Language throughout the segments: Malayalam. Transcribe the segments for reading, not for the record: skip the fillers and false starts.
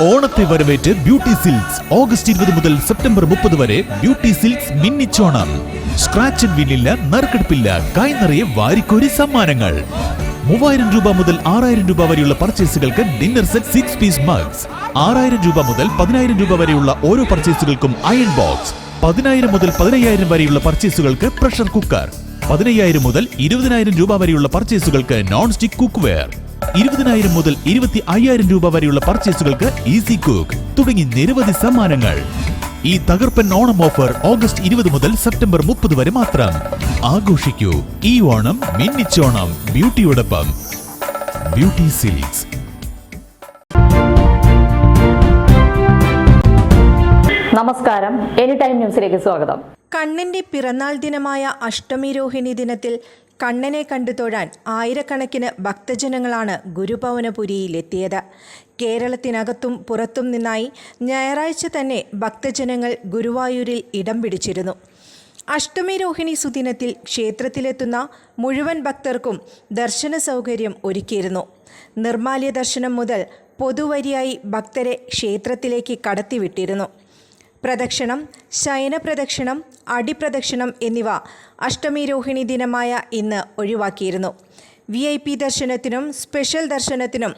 ഓണത്തെ വരവേറ്റ് ബ്യൂട്ടി സിൽക്സ് ഓഗസ്റ്റ് 20 മുതൽ സെപ്റ്റംബർ 30 വരെ ബ്യൂട്ടി സിൽക്സ് മിന്നിച്ചോണം. സ്ക്രാച്ച് ആൻഡ് വിന്നില്ല, നറുക്കെടുപ്പില്ല, കൈനിറയെ വാരിക്കോരി സമ്മാനങ്ങൾ. 3000 രൂപ മുതൽ 6000 രൂപ വരെയുള്ള പർച്ചേസുകൾക്ക് ഡിന്നർ സെറ്റ് 6 പീസ് മഗ്സ്. 6000 രൂപ മുതൽ 10000 രൂപ വരെയുള്ള ഓരോ പർച്ചേസുകൾക്കും അയൺ ബോക്സ്. 10000 മുതൽ 15000 വരെയുള്ള പർച്ചേസുകൾക്ക് പ്രഷർ കുക്കർ. 15000 മുതൽ 20000 രൂപ വരെയുള്ള പർച്ചേസുകൾക്ക് നോൺ സ്റ്റിക് കുക്ക് വെയർ. 20000 മുതൽ 25000 രൂപ വരെയുള്ള പർച്ചേസുകൾക്ക് ഈസി കുക്ക് തുടങ്ങി നിരവധി സമ്മാനങ്ങൾ. ഈ തകർപ്പൻ ഓണം ഓഫർ ഓഗസ്റ്റ് 20 മുതൽ സെപ്റ്റംബർ 30 വരെ മാത്രം. ആഘോഷിക്കൂ ഈ ഓണം മിന്നിച്ചോണം ബ്യൂട്ടിയോടൊപ്പം. Beauty silks. നമസ്കാരം, എനി ടൈം ന്യൂസിലേക്ക് സ്വാഗതം. കണ്ണന്റെ പിറന്നാൾ ദിനമായ അഷ്ടമി രോഹിണി ദിനത്തിൽ കണ്ണനെ കണ്ടു തൊഴാൻ ആയിരക്കണക്കിന് ഭക്തജനങ്ങളാണ് ഗുരുഭവനപുരിയിലെത്തിയത്. കേരളത്തിനകത്തും പുറത്തും നിന്നായി ഞായറാഴ്ച തന്നെ ഭക്തജനങ്ങൾ ഗുരുവായൂരിൽ ഇടം പിടിച്ചിരുന്നു. അഷ്ടമി രോഹിണി സുദിനത്തിൽ ക്ഷേത്രത്തിലെത്തുന്ന മുഴുവൻ ഭക്തർക്കും ദർശന സൗകര്യം ഒരുക്കിയിരുന്നു. നിർമാല്യ ദർശനം മുതൽ പൊതുവരിയായി ഭക്തരെ ക്ഷേത്രത്തിലേക്ക് കടത്തിവിട്ടിരുന്നു. പ്രദക്ഷിണം, ശയനപ്രദക്ഷിണം, അടിപ്രദക്ഷിണം എന്നിവ അഷ്ടമി രോഹിണി ദിനമായ ഇന്ന് ഒഴിവാക്കിയിരുന്നു. VIP ദർശനത്തിനും സ്പെഷ്യൽ ദർശനത്തിനും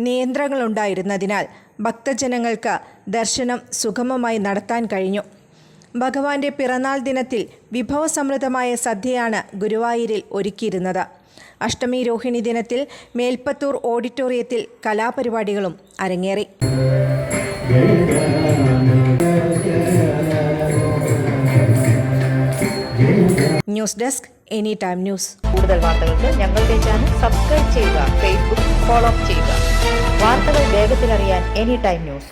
നിയന്ത്രണങ്ങളുണ്ടായിരുന്നതിനാൽ ഭക്തജനങ്ങൾക്ക് ദർശനം സുഗമമായി നടത്താൻ കഴിഞ്ഞു. ഭഗവാന്റെ പിറന്നാൾ ദിനത്തിൽ വിഭവസമൃദ്ധമായ സദ്യയാണ് ഗുരുവായൂരിൽ ഒരുക്കിയിരുന്നത്. അഷ്ടമി രോഹിണി ദിനത്തിൽ മേൽപ്പത്തൂർ ഓഡിറ്റോറിയത്തിൽ കലാപരിപാടികളും അരങ്ങേറി. News desk, any time news. കൂടുതൽ വാർത്തകൾക്ക് ഞങ്ങളുടെ ചാനൽ സബ്സ്ക്രൈബ് ചെയ്യുക, ഫേസ്ബുക്ക് ഫോളോ ചെയ്യുക. വാർത്തകൾ വേഗത്തിലറിയാൻ എനി ടൈം ന്യൂസ്.